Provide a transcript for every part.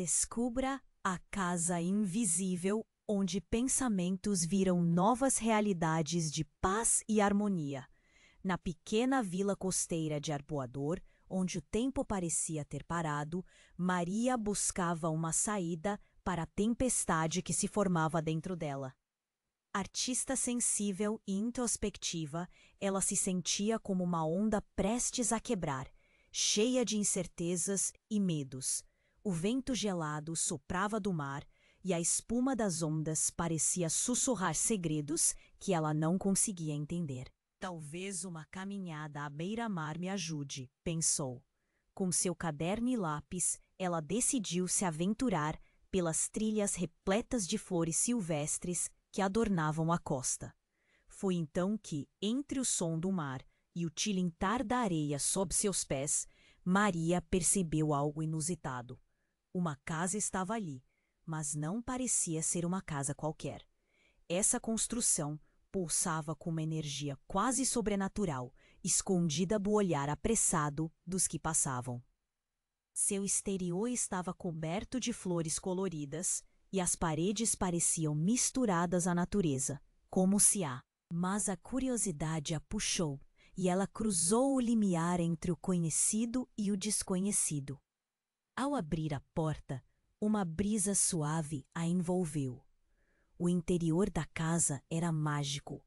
Descubra a casa invisível onde pensamentos viram novas realidades de paz e harmonia. Na pequena vila costeira de Arpoador, onde o tempo parecia ter parado, Maria buscava uma saída para a tempestade que se formava dentro dela. Artista sensível e introspectiva, ela se sentia como uma onda prestes a quebrar, cheia de incertezas e medos. O vento gelado soprava do mar e a espuma das ondas parecia sussurrar segredos que ela não conseguia entender. Talvez uma caminhada à beira-mar me ajude, pensou. Com seu caderno e lápis, ela decidiu se aventurar pelas trilhas repletas de flores silvestres que adornavam a costa. Foi então que, entre o som do mar e o tilintar da areia sob seus pés, Maria percebeu algo inusitado. Uma casa estava ali, mas não parecia ser uma casa qualquer. Essa construção pulsava com uma energia quase sobrenatural, escondida do olhar apressado dos que passavam. Seu exterior estava coberto de flores coloridas e as paredes pareciam misturadas à natureza, como se a... Mas a curiosidade a puxou e ela cruzou o limiar entre o conhecido e o desconhecido. Ao abrir a porta, uma brisa suave a envolveu. O interior da casa era mágico.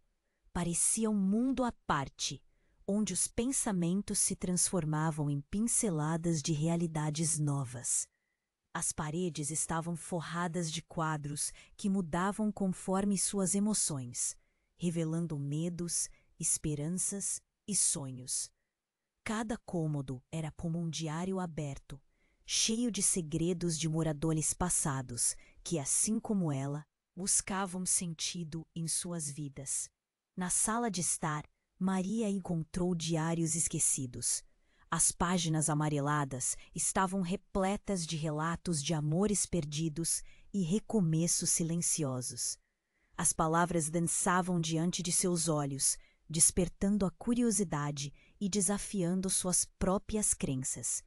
Parecia um mundo à parte, onde os pensamentos se transformavam em pinceladas de realidades novas. As paredes estavam forradas de quadros que mudavam conforme suas emoções, revelando medos, esperanças e sonhos. Cada cômodo era como um diário aberto, cheio de segredos de moradores passados que, assim como ela, buscavam sentido em suas vidas. Na sala de estar, Maria encontrou diários esquecidos. As páginas amareladas estavam repletas de relatos de amores perdidos e recomeços silenciosos. As palavras dançavam diante de seus olhos, despertando a curiosidade e desafiando suas próprias crenças.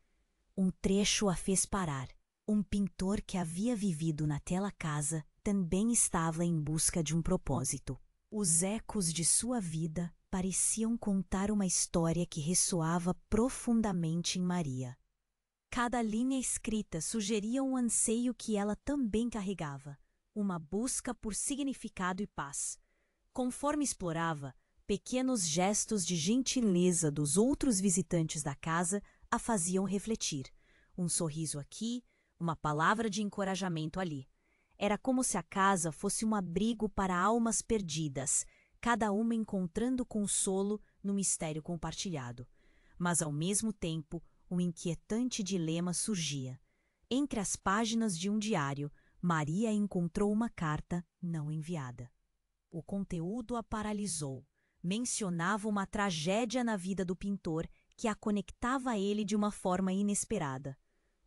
Um trecho a fez parar. Um pintor que havia vivido naquela casa também estava em busca de um propósito. Os ecos de sua vida pareciam contar uma história que ressoava profundamente em Maria. Cada linha escrita sugeria um anseio que ela também carregava, uma busca por significado e paz. Conforme explorava, pequenos gestos de gentileza dos outros visitantes da casa a faziam refletir. Um sorriso aqui, uma palavra de encorajamento ali. Era como se a casa fosse um abrigo para almas perdidas, cada uma encontrando consolo no mistério compartilhado. Mas, ao mesmo tempo, um inquietante dilema surgia. Entre as páginas de um diário, Maria encontrou uma carta não enviada. O conteúdo a paralisou. Mencionava uma tragédia na vida do pintor que a conectava a ele de uma forma inesperada.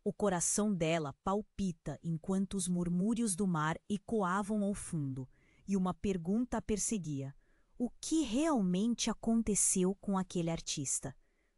O coração dela palpita enquanto os murmúrios do mar ecoavam ao fundo, e uma pergunta a perseguia: o que realmente aconteceu com aquele artista?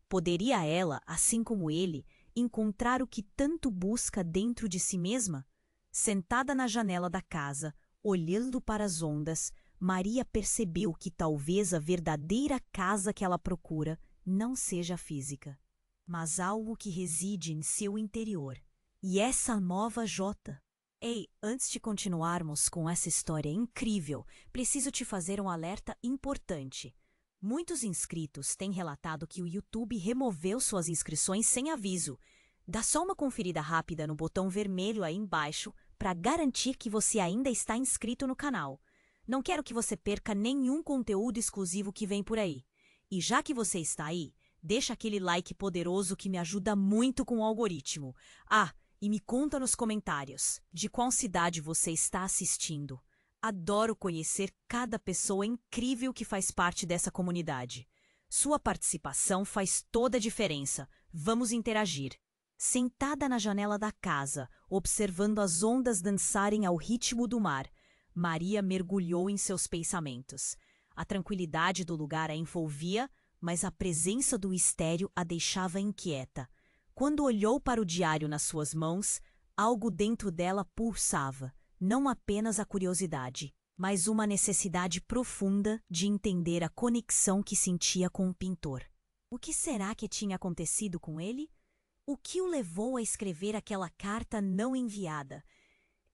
Poderia ela, assim como ele, encontrar o que tanto busca dentro de si mesma? Sentada na janela da casa, olhando para as ondas, Maria percebeu que talvez a verdadeira casa que ela procura não seja física, mas algo que reside em seu interior. E essa nova Jota... Ei, antes de continuarmos com essa história incrível, preciso te fazer um alerta importante. Muitos inscritos têm relatado que o YouTube removeu suas inscrições sem aviso. Dá só uma conferida rápida no botão vermelho aí embaixo para garantir que você ainda está inscrito no canal. Não quero que você perca nenhum conteúdo exclusivo que vem por aí. E já que você está aí, deixa aquele like poderoso que me ajuda muito com o algoritmo. Ah, e me conta nos comentários de qual cidade você está assistindo. Adoro conhecer cada pessoa incrível que faz parte dessa comunidade. Sua participação faz toda a diferença. Vamos interagir. Sentada na janela da casa, observando as ondas dançarem ao ritmo do mar, Maria mergulhou em seus pensamentos. A tranquilidade do lugar a envolvia, mas a presença do mistério a deixava inquieta. Quando olhou para o diário nas suas mãos, Algo dentro dela pulsava, não apenas a curiosidade, mas uma necessidade profunda de entender a conexão que sentia com o pintor. O que será que tinha acontecido com ele? O que o levou a escrever aquela carta não enviada?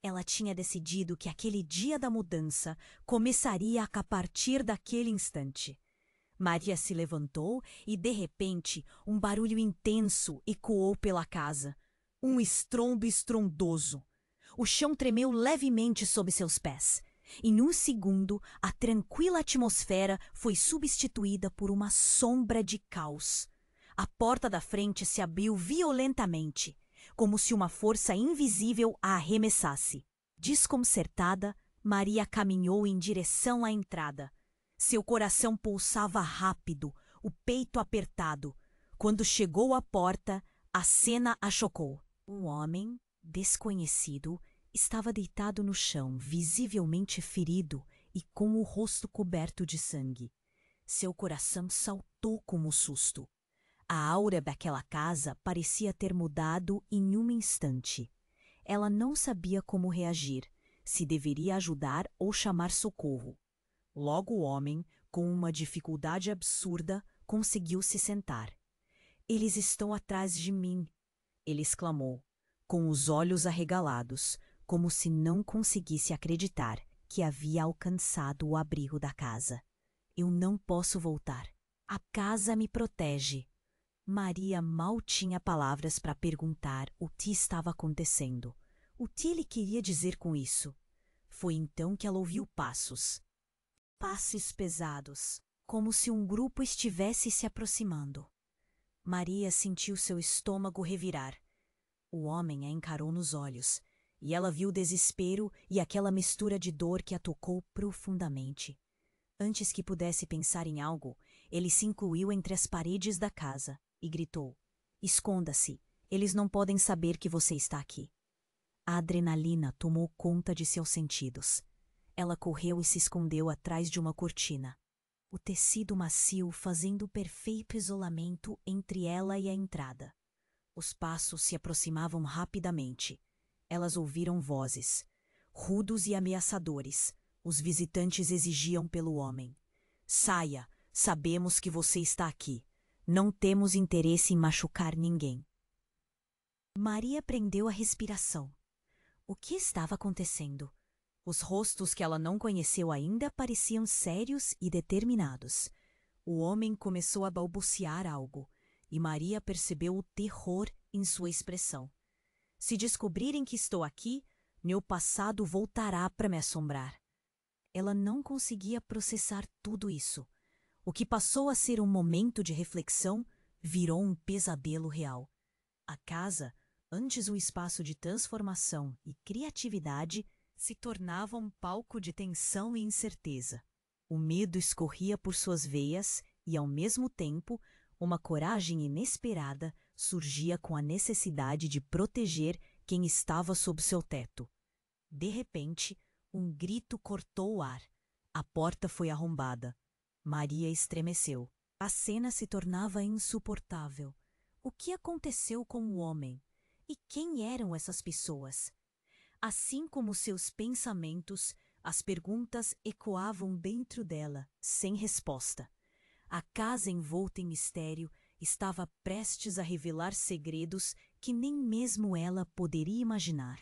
Ela tinha decidido que aquele dia da mudança começaria a partir daquele instante. Maria se levantou e, de repente, um barulho intenso ecoou pela casa. Um estrondo estrondoso. O chão tremeu levemente sob seus pés. Em um segundo, a tranquila atmosfera foi substituída por uma sombra de caos. A porta da frente se abriu violentamente, como se uma força invisível a arremessasse. Desconcertada, Maria caminhou em direção à entrada. Seu coração pulsava rápido, o peito apertado. Quando chegou à porta, a cena a chocou. Um homem, desconhecido, estava deitado no chão, visivelmente ferido e com o rosto coberto de sangue. Seu coração saltou como susto. A aura daquela casa parecia ter mudado em um instante. Ela não sabia como reagir, se deveria ajudar ou chamar socorro. Logo o homem, com uma dificuldade absurda, conseguiu se sentar. "Eles estão atrás de mim", ele exclamou, com os olhos arregalados, como se não conseguisse acreditar que havia alcançado o abrigo da casa. "Eu não posso voltar. A casa me protege." Maria mal tinha palavras para perguntar o que estava acontecendo. O que ele queria dizer com isso? Foi então que ela ouviu passos. Passos pesados, como se um grupo estivesse se aproximando. Maria sentiu seu estômago revirar. O homem a encarou nos olhos, e ela viu o desespero e aquela mistura de dor que a tocou profundamente. Antes que pudesse pensar em algo, ele se incluiu entre as paredes da casa e gritou: "Esconda-se, eles não podem saber que você está aqui." A adrenalina tomou conta de seus sentidos. Ela correu e se escondeu atrás de uma cortina. O tecido macio fazendo perfeito isolamento entre ela e a entrada. Os passos se aproximavam rapidamente. Elas ouviram vozes, rudos e ameaçadores. Os visitantes exigiam pelo homem: "Saia, sabemos que você está aqui. Não temos interesse em machucar ninguém." Maria prendeu a respiração. O que estava acontecendo? Os rostos que ela não conheceu ainda pareciam sérios e determinados. O homem começou a balbuciar algo, e Maria percebeu o terror em sua expressão. "Se descobrirem que estou aqui, meu passado voltará para me assombrar." Ela não conseguia processar tudo isso. O que passou a ser um momento de reflexão virou um pesadelo real. A casa, antes um espaço de transformação e criatividade, se tornava um palco de tensão e incerteza. O medo escorria por suas veias e, ao mesmo tempo, uma coragem inesperada surgia com a necessidade de proteger quem estava sob seu teto. De repente, um grito cortou o ar. A porta foi arrombada. Maria estremeceu. A cena se tornava insuportável. O que aconteceu com o homem? E quem eram essas pessoas? Assim como seus pensamentos, as perguntas ecoavam dentro dela, sem resposta. A casa envolta em mistério estava prestes a revelar segredos que nem mesmo ela poderia imaginar.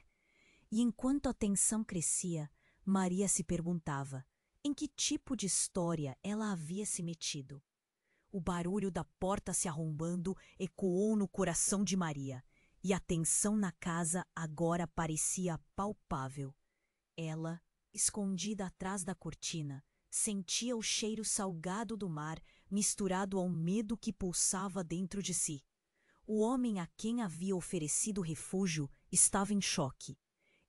E enquanto a tensão crescia, Maria se perguntava em que tipo de história ela havia se metido. O barulho da porta se arrombando ecoou no coração de Maria, e a tensão na casa agora parecia palpável. Ela, escondida atrás da cortina, sentia o cheiro salgado do mar misturado ao medo que pulsava dentro de si. O homem a quem havia oferecido refúgio estava em choque.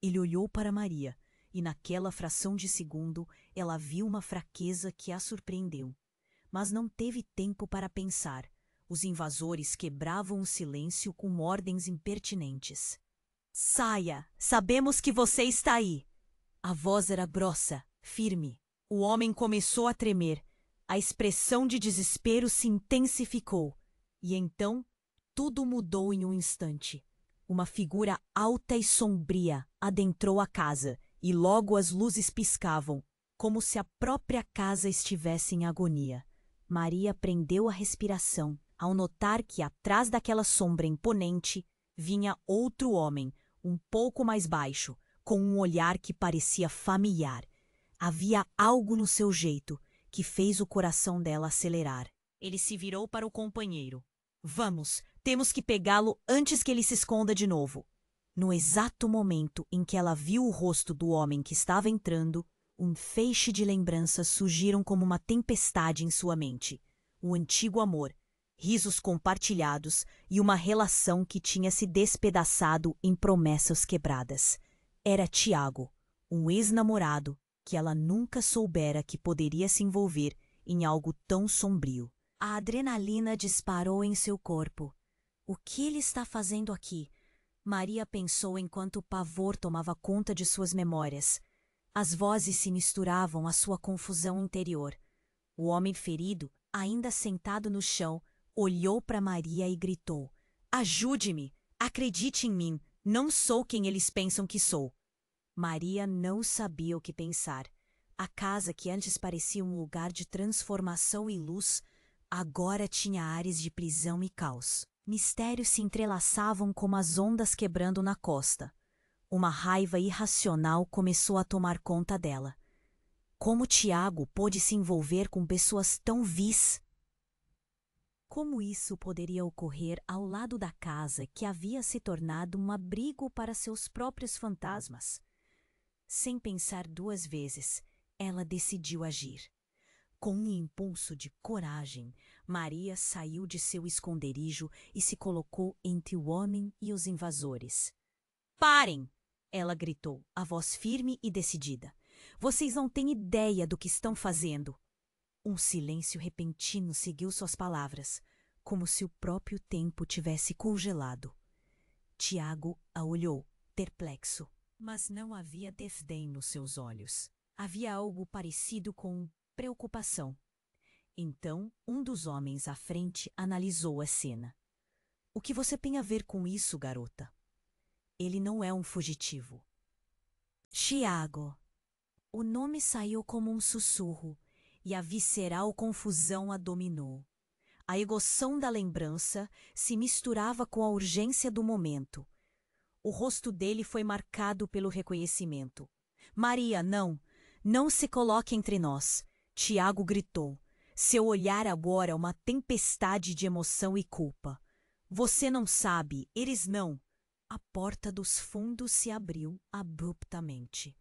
Ele olhou para Maria, e naquela fração de segundo ela viu uma fraqueza que a surpreendeu. Mas não teve tempo para pensar. Os invasores quebravam o silêncio com ordens impertinentes. "Saia! Sabemos que você está aí!" A voz era grossa, firme. O homem começou a tremer. A expressão de desespero se intensificou. E então, tudo mudou em um instante. Uma figura alta e sombria adentrou a casa e logo as luzes piscavam, como se a própria casa estivesse em agonia. Maria prendeu a respiração ao notar que atrás daquela sombra imponente vinha outro homem, um pouco mais baixo, com um olhar que parecia familiar. Havia algo no seu jeito que fez o coração dela acelerar. Ele se virou para o companheiro. Vamos, temos que pegá-lo antes que ele se esconda de novo. No exato momento em que ela viu o rosto do homem que estava entrando, um feixe de lembranças surgiram como uma tempestade em sua mente. O antigo amor, risos compartilhados e uma relação que tinha se despedaçado em promessas quebradas. Era Tiago, um ex-namorado que ela nunca soubera que poderia se envolver em algo tão sombrio. A adrenalina disparou em seu corpo. O que ele está fazendo aqui? Maria pensou enquanto o pavor tomava conta de suas memórias. As vozes se misturavam à sua confusão interior. O homem ferido, ainda sentado no chão, olhou para Maria e gritou: Ajude-me! Acredite em mim! Não sou quem eles pensam que sou! Maria não sabia o que pensar. A casa que antes parecia um lugar de transformação e luz, agora tinha ares de prisão e caos. Mistérios se entrelaçavam como as ondas quebrando na costa. Uma raiva irracional começou a tomar conta dela. Como Tiago pôde se envolver com pessoas tão vis? Como isso poderia ocorrer ao lado da casa que havia se tornado um abrigo para seus próprios fantasmas? Sem pensar duas vezes, ela decidiu agir. Com um impulso de coragem, Maria saiu de seu esconderijo e se colocou entre o homem e os invasores. Parem! Ela gritou, a voz firme e decidida. Vocês não têm ideia do que estão fazendo. Um silêncio repentino seguiu suas palavras, como se o próprio tempo tivesse congelado. Tiago a olhou, perplexo, mas não havia desdém nos seus olhos. Havia algo parecido com preocupação. Então, um dos homens à frente analisou a cena. O que você tem a ver com isso, garota? Ele não é um fugitivo. Tiago. O nome saiu como um sussurro, e a visceral confusão a dominou. A emoção da lembrança se misturava com a urgência do momento. O rosto dele foi marcado pelo reconhecimento. Maria, não! Não se coloque entre nós! Tiago gritou. Seu olhar agora é uma tempestade de emoção e culpa. Você não sabe, eles não. A porta dos fundos se abriu abruptamente.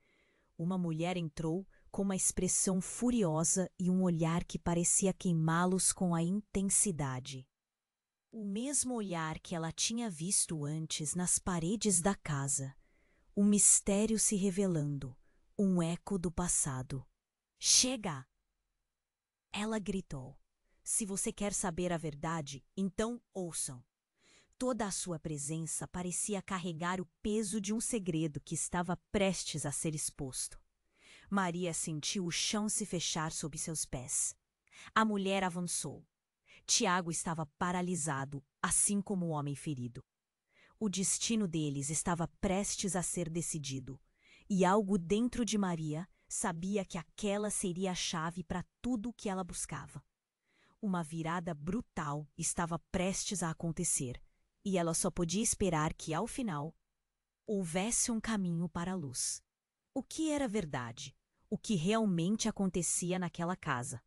Uma mulher entrou com uma expressão furiosa e um olhar que parecia queimá-los com a intensidade. O mesmo olhar que ela tinha visto antes nas paredes da casa. Um mistério se revelando, um eco do passado. Chega! Ela gritou. Se você quer saber a verdade, então ouçam. Toda a sua presença parecia carregar o peso de um segredo que estava prestes a ser exposto. Maria sentiu o chão se fechar sob seus pés. A mulher avançou. Tiago estava paralisado, assim como o homem ferido. O destino deles estava prestes a ser decidido, e algo dentro de Maria sabia que aquela seria a chave para tudo o que ela buscava. Uma virada brutal estava prestes a acontecer, e ela só podia esperar que, ao final, houvesse um caminho para a luz. O que era verdade? O que realmente acontecia naquela casa?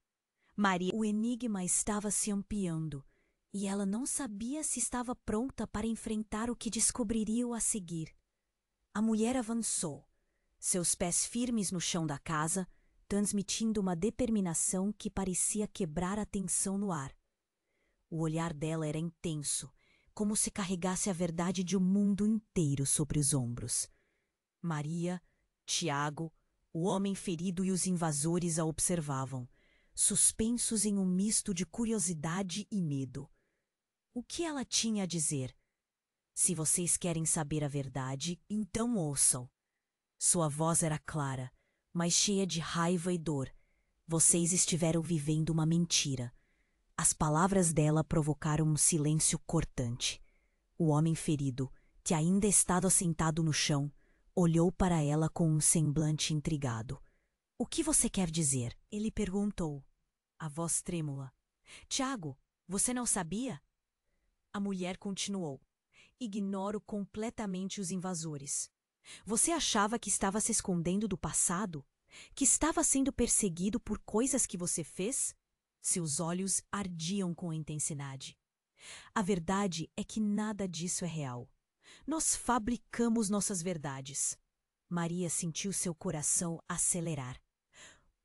Maria, o enigma estava se ampliando, e ela não sabia se estava pronta para enfrentar o que descobriria a seguir. A mulher avançou, seus pés firmes no chão da casa, transmitindo uma determinação que parecia quebrar a tensão no ar. O olhar dela era intenso, como se carregasse a verdade de um mundo inteiro sobre os ombros. Maria, Tiago, o homem ferido e os invasores a observavam, suspensos em um misto de curiosidade e medo. O que ela tinha a dizer? Se vocês querem saber a verdade, então ouçam. Sua voz era clara, mas cheia de raiva e dor. Vocês estiveram vivendo uma mentira. As palavras dela provocaram um silêncio cortante. O homem ferido, que ainda estava sentado no chão, olhou para ela com um semblante intrigado. O que você quer dizer? Ele perguntou, a voz trêmula. Tiago, você não sabia? A mulher continuou. Ignoro completamente os invasores. Você achava que estava se escondendo do passado? Que estava sendo perseguido por coisas que você fez? Seus olhos ardiam com intensidade. A verdade é que nada disso é real. Nós fabricamos nossas verdades. Maria sentiu seu coração acelerar.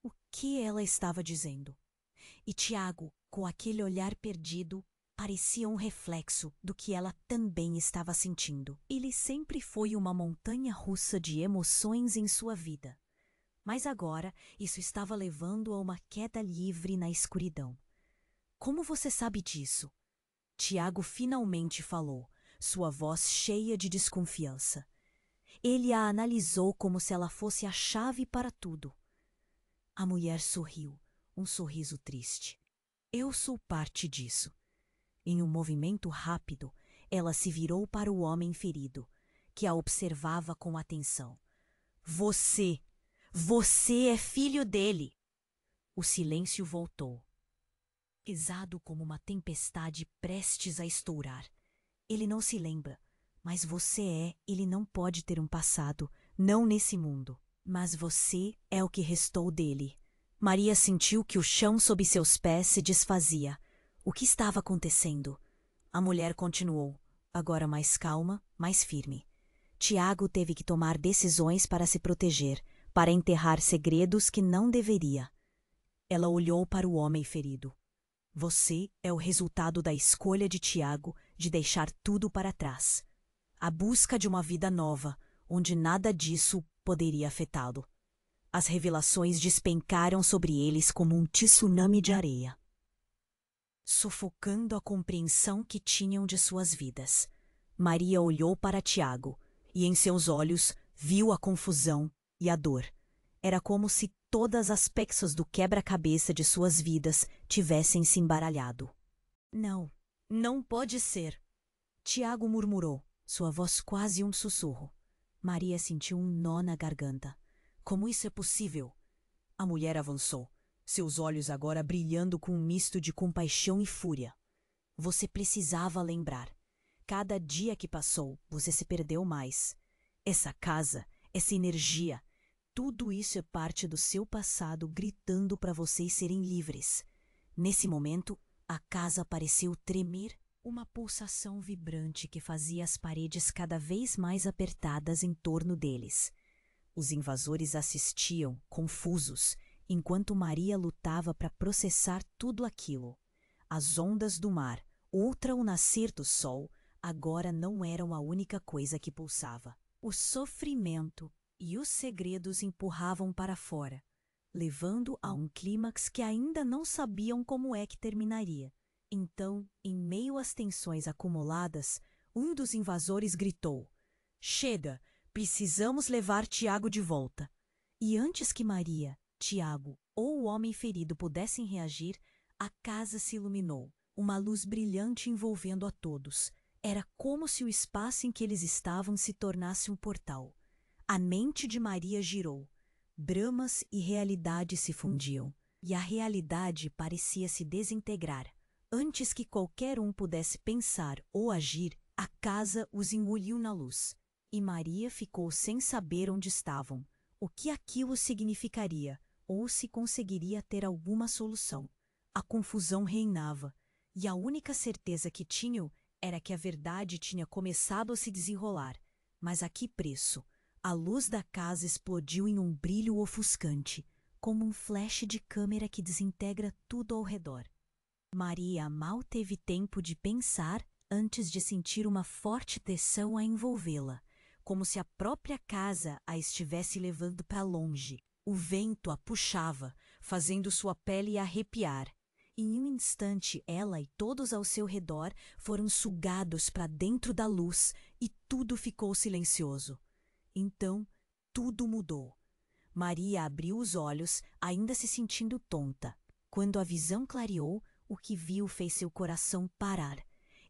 O que ela estava dizendo? E Tiago, com aquele olhar perdido, parecia um reflexo do que ela também estava sentindo. Ele sempre foi uma montanha-russa de emoções em sua vida. Mas agora isso estava levando a uma queda livre na escuridão. Como você sabe disso? Tiago finalmente falou, sua voz cheia de desconfiança. Ele a analisou como se ela fosse a chave para tudo. A mulher sorriu, um sorriso triste. Eu sou parte disso. Em um movimento rápido, ela se virou para o homem ferido, que a observava com atenção. Você é filho dele! O silêncio voltou, pesado como uma tempestade prestes a estourar. Ele não se lembra, mas ele não pode ter um passado, não nesse mundo. Mas você é o que restou dele. Maria sentiu que o chão sob seus pés se desfazia. O que estava acontecendo? A mulher continuou, agora mais calma, mais firme. Tiago teve que tomar decisões para se proteger, para enterrar segredos que não deveria. Ela olhou para o homem ferido. Você é o resultado da escolha de Tiago de deixar tudo para trás. A busca de uma vida nova, onde nada disso poderia afetá-lo. As revelações despencaram sobre eles como um tsunami de areia, sufocando a compreensão que tinham de suas vidas. Maria olhou para Tiago e em seus olhos viu a confusão e a dor. Era como se todas as peças do quebra-cabeça de suas vidas tivessem se embaralhado. Não, não pode ser. Tiago murmurou, sua voz quase um sussurro. Maria sentiu um nó na garganta. Como isso é possível? A mulher avançou, seus olhos agora brilhando com um misto de compaixão e fúria. Você precisava lembrar. Cada dia que passou, você se perdeu mais. Essa casa, essa energia, tudo isso é parte do seu passado gritando para vocês serem livres. Nesse momento, a casa pareceu tremer, uma pulsação vibrante que fazia as paredes cada vez mais apertadas em torno deles. Os invasores assistiam, confusos, enquanto Maria lutava para processar tudo aquilo. As ondas do mar, outra o nascer do sol, agora não eram a única coisa que pulsava. O sofrimento e os segredos empurravam para fora, levando a um clímax que ainda não sabiam como é que terminaria. Então, em meio às tensões acumuladas, um dos invasores gritou: Chega! Precisamos levar Tiago de volta. E antes que Maria, Tiago ou o homem ferido pudessem reagir, a casa se iluminou, uma luz brilhante envolvendo a todos. Era como se o espaço em que eles estavam se tornasse um portal. A mente de Maria girou. Bramas e realidade se fundiam, e a realidade parecia se desintegrar. Antes que qualquer um pudesse pensar ou agir, a casa os engoliu na luz. E Maria ficou sem saber onde estavam, o que aquilo significaria, ou se conseguiria ter alguma solução. A confusão reinava, e a única certeza que tinham era que a verdade tinha começado a se desenrolar. Mas a que preço? A luz da casa explodiu em um brilho ofuscante, como um flash de câmera que desintegra tudo ao redor. Maria mal teve tempo de pensar antes de sentir uma forte tensão a envolvê-la, como se a própria casa a estivesse levando para longe. O vento a puxava, fazendo sua pele arrepiar. Em um instante, ela e todos ao seu redor foram sugados para dentro da luz e tudo ficou silencioso. Então, tudo mudou. Maria abriu os olhos, ainda se sentindo tonta. Quando a visão clareou, o que viu fez seu coração parar.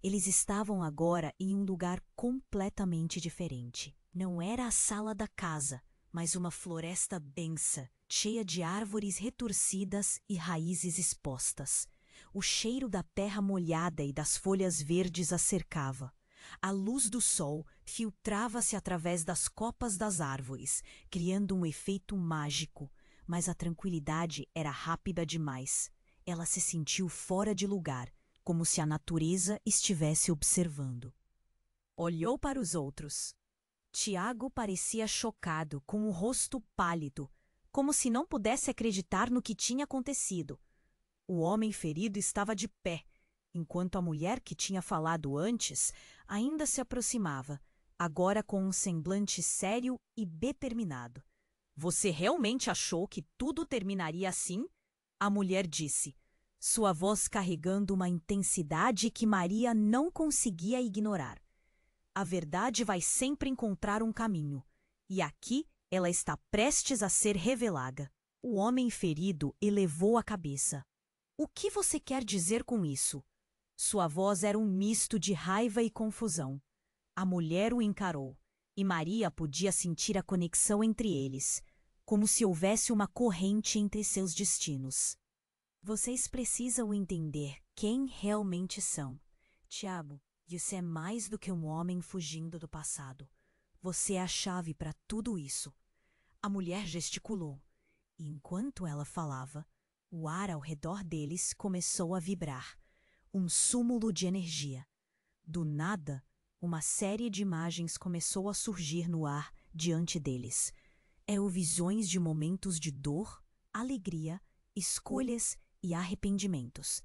Eles estavam agora em um lugar completamente diferente. Não era a sala da casa, mas uma floresta densa, cheia de árvores retorcidas e raízes expostas. O cheiro da terra molhada e das folhas verdes a cercava. A luz do sol filtrava-se através das copas das árvores, criando um efeito mágico, mas a tranquilidade era rápida demais. Ela se sentiu fora de lugar, como se a natureza estivesse observando. Olhou para os outros. Tiago parecia chocado, com o rosto pálido, como se não pudesse acreditar no que tinha acontecido. O homem ferido estava de pé, enquanto a mulher que tinha falado antes ainda se aproximava, agora com um semblante sério e determinado. Você realmente achou que tudo terminaria assim? A mulher disse, sua voz carregando uma intensidade que Maria não conseguia ignorar. A verdade vai sempre encontrar um caminho, e aqui ela está prestes a ser revelada. O homem ferido elevou a cabeça. O que você quer dizer com isso? Sua voz era um misto de raiva e confusão. A mulher o encarou, e Maria podia sentir a conexão entre eles, como se houvesse uma corrente entre seus destinos. Vocês precisam entender quem realmente são. Tiago, você é mais do que um homem fugindo do passado. Você é a chave para tudo isso. A mulher gesticulou, e enquanto ela falava, o ar ao redor deles começou a vibrar, um súmulo de energia. Do nada, uma série de imagens começou a surgir no ar diante deles. Eram visões de momentos de dor, alegria, escolhas e arrependimentos.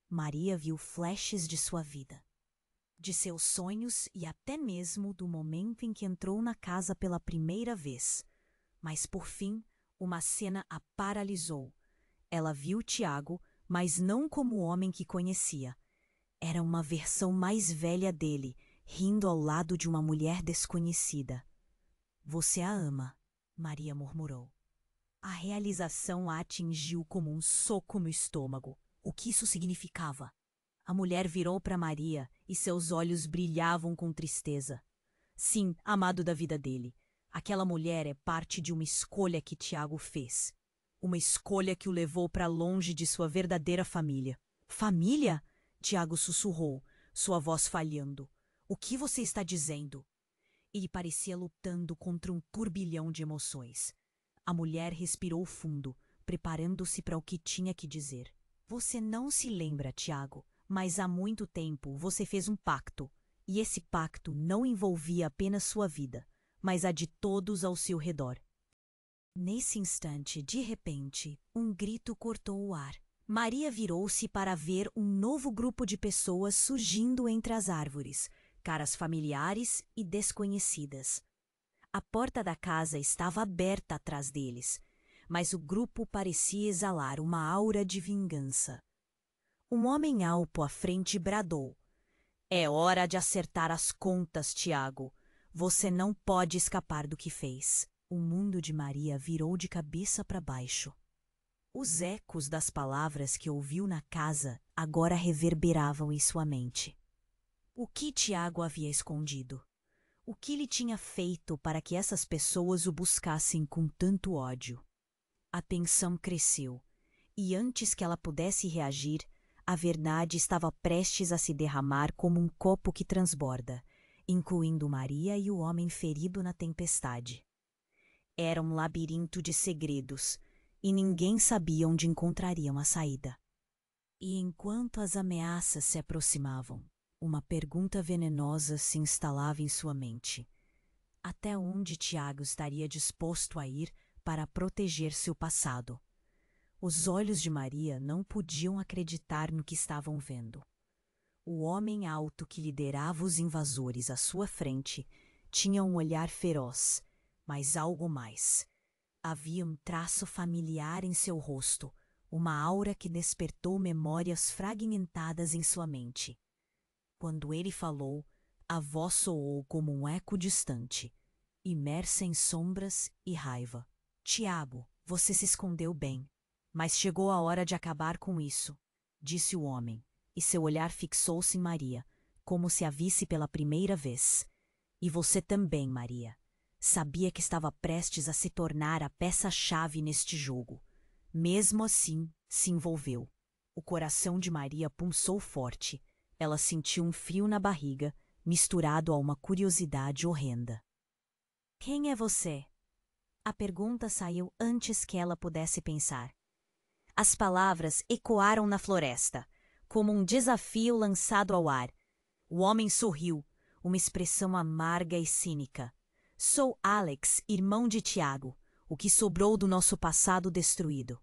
Maria viu flashes de sua vida, de seus sonhos e até mesmo do momento em que entrou na casa pela primeira vez. Mas, por fim, uma cena a paralisou. Ela viu Tiago, mas não como o homem que conhecia. Era uma versão mais velha dele, rindo ao lado de uma mulher desconhecida. Você a ama, Maria murmurou. A realização a atingiu como um soco no estômago. O que isso significava? A mulher virou para Maria e seus olhos brilhavam com tristeza. Sim, amado da vida dele. Aquela mulher é parte de uma escolha que Tiago fez. Uma escolha que o levou para longe de sua verdadeira família. Família? Tiago sussurrou, sua voz falhando. O que você está dizendo? Ele parecia lutando contra um turbilhão de emoções. A mulher respirou fundo, preparando-se para o que tinha que dizer. Você não se lembra, Tiago, mas há muito tempo você fez um pacto. E esse pacto não envolvia apenas sua vida, mas a de todos ao seu redor. Nesse instante, de repente, um grito cortou o ar. Maria virou-se para ver um novo grupo de pessoas surgindo entre as árvores, caras familiares e desconhecidas. A porta da casa estava aberta atrás deles, mas o grupo parecia exalar uma aura de vingança. Um homem alto à frente bradou. É hora de acertar as contas, Tiago. Você não pode escapar do que fez. O mundo de Maria virou de cabeça para baixo. Os ecos das palavras que ouviu na casa agora reverberavam em sua mente. O que Tiago havia escondido? O que lhe tinha feito para que essas pessoas o buscassem com tanto ódio? A tensão cresceu, e antes que ela pudesse reagir, a verdade estava prestes a se derramar como um copo que transborda, incluindo Maria e o homem ferido na tempestade. Era um labirinto de segredos, e ninguém sabia onde encontrariam a saída. E enquanto as ameaças se aproximavam, uma pergunta venenosa se instalava em sua mente. Até onde Tiago estaria disposto a ir para proteger seu passado? Os olhos de Maria não podiam acreditar no que estavam vendo. O homem alto que liderava os invasores à sua frente tinha um olhar feroz, mas algo mais. Havia um traço familiar em seu rosto, uma aura que despertou memórias fragmentadas em sua mente. Quando ele falou, a voz soou como um eco distante, imersa em sombras e raiva. Tiago, você se escondeu bem, mas chegou a hora de acabar com isso, disse o homem, e seu olhar fixou-se em Maria, como se a visse pela primeira vez. E você também, Maria. Sabia que estava prestes a se tornar a peça-chave neste jogo. Mesmo assim, se envolveu. O coração de Maria pulsou forte. Ela sentiu um frio na barriga, misturado a uma curiosidade horrenda. Quem é você? A pergunta saiu antes que ela pudesse pensar. As palavras ecoaram na floresta, como um desafio lançado ao ar. O homem sorriu, uma expressão amarga e cínica. Sou Alex, irmão de Tiago, o que sobrou do nosso passado destruído.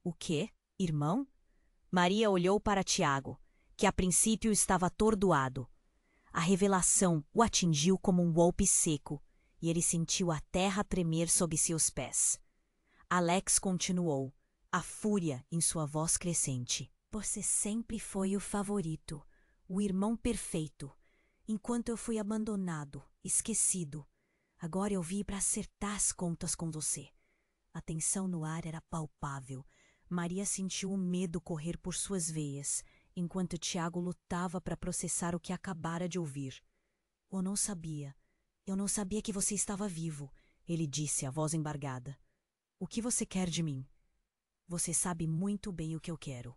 O quê? Irmão? Maria olhou para Tiago, que a princípio estava atordoado. A revelação o atingiu como um golpe seco, e ele sentiu a terra tremer sob seus pés. Alex continuou, a fúria em sua voz crescente. Você sempre foi o favorito, o irmão perfeito. Enquanto eu fui abandonado, esquecido, agora eu vim para acertar as contas com você. A tensão no ar era palpável. Maria sentiu o medo correr por suas veias, enquanto Tiago lutava para processar o que acabara de ouvir. Eu não sabia que você estava vivo, ele disse, a voz embargada. O que você quer de mim? Você sabe muito bem o que eu quero.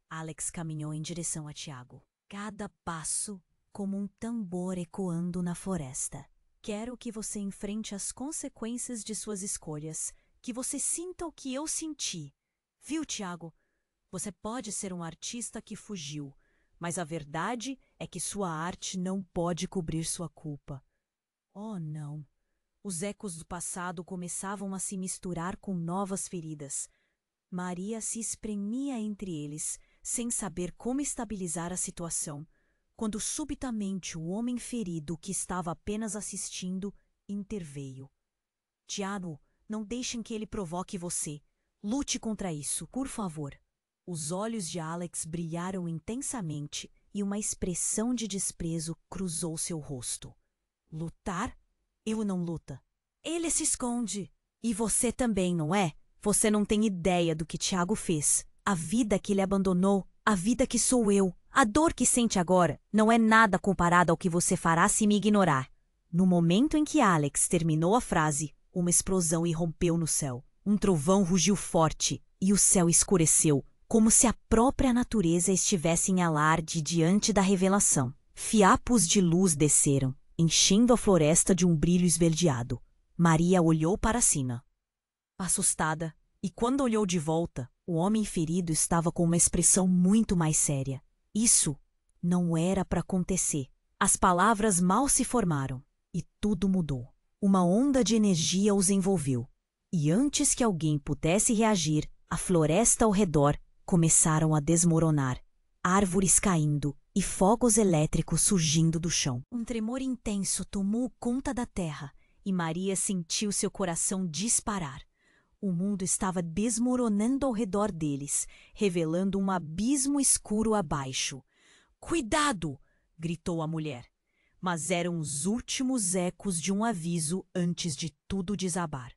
Alex caminhou em direção a Tiago, cada passo como um tambor ecoando na floresta. Quero que você enfrente as consequências de suas escolhas, que você sinta o que eu senti. Viu, Tiago? Você pode ser um artista que fugiu, mas a verdade é que sua arte não pode cobrir sua culpa. Oh, não. Os ecos do passado começavam a se misturar com novas feridas. Maria se espremia entre eles, sem saber como estabilizar a situação, quando subitamente o homem ferido que estava apenas assistindo interveio. Tiago, não deixem que ele provoque você. Lute contra isso, por favor. Os olhos de Alex brilharam intensamente e uma expressão de desprezo cruzou seu rosto. Lutar? Ele não luta. Ele se esconde. E você também, não é? Você não tem ideia do que Tiago fez. A vida que ele abandonou, a vida que sou eu, a dor que sente agora, não é nada comparada ao que você fará se me ignorar. No momento em que Alex terminou a frase, uma explosão irrompeu no céu. Um trovão rugiu forte e o céu escureceu, como se a própria natureza estivesse em alarde diante da revelação. Fiapos de luz desceram, enchendo a floresta de um brilho esverdeado. Maria olhou para cima, assustada, e quando olhou de volta, o homem ferido estava com uma expressão muito mais séria. Isso não era para acontecer. As palavras mal se formaram, e tudo mudou. Uma onda de energia os envolveu, e antes que alguém pudesse reagir, a floresta ao redor começaram a desmoronar, árvores caindo e fogos elétricos surgindo do chão. Um tremor intenso tomou conta da terra, e Maria sentiu seu coração disparar. O mundo estava desmoronando ao redor deles, revelando um abismo escuro abaixo. "Cuidado!" gritou a mulher. Mas eram os últimos ecos de um aviso antes de tudo desabar.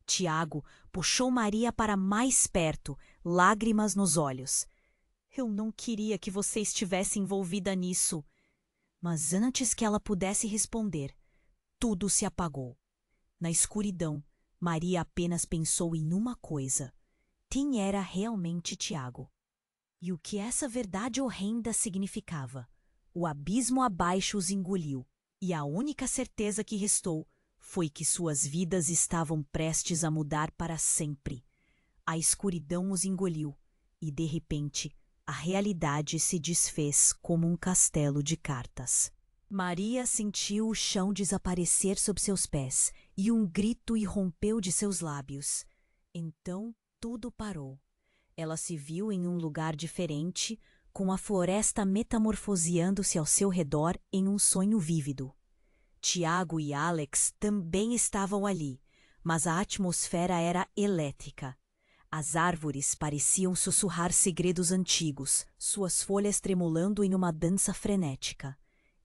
Tiago puxou Maria para mais perto, lágrimas nos olhos. "Eu não queria que você estivesse envolvida nisso." Mas antes que ela pudesse responder, tudo se apagou. Na escuridão, Maria apenas pensou em uma coisa: quem era realmente Tiago? E o que essa verdade horrenda significava? O abismo abaixo os engoliu, e a única certeza que restou foi que suas vidas estavam prestes a mudar para sempre. A escuridão os engoliu, e de repente, a realidade se desfez como um castelo de cartas. Maria sentiu o chão desaparecer sob seus pés, e um grito irrompeu de seus lábios. Então, tudo parou. Ela se viu em um lugar diferente, com a floresta metamorfoseando-se ao seu redor em um sonho vívido. Tiago e Alex também estavam ali, mas a atmosfera era elétrica. As árvores pareciam sussurrar segredos antigos, suas folhas tremulando em uma dança frenética.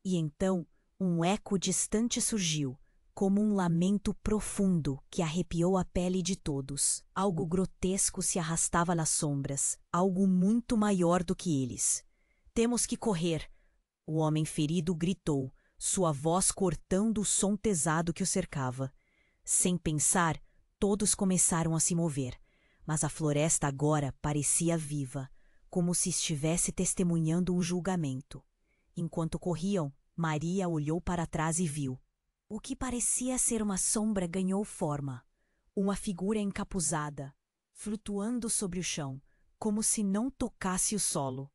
E então, um eco distante surgiu, como um lamento profundo que arrepiou a pele de todos. Algo grotesco se arrastava nas sombras, algo muito maior do que eles. "Temos que correr." O homem ferido gritou, sua voz cortando o som pesado que o cercava. Sem pensar, todos começaram a se mover, mas a floresta agora parecia viva, como se estivesse testemunhando um julgamento. Enquanto corriam, Maria olhou para trás e viu. O que parecia ser uma sombra ganhou forma. Uma figura encapuzada, flutuando sobre o chão, como se não tocasse o solo.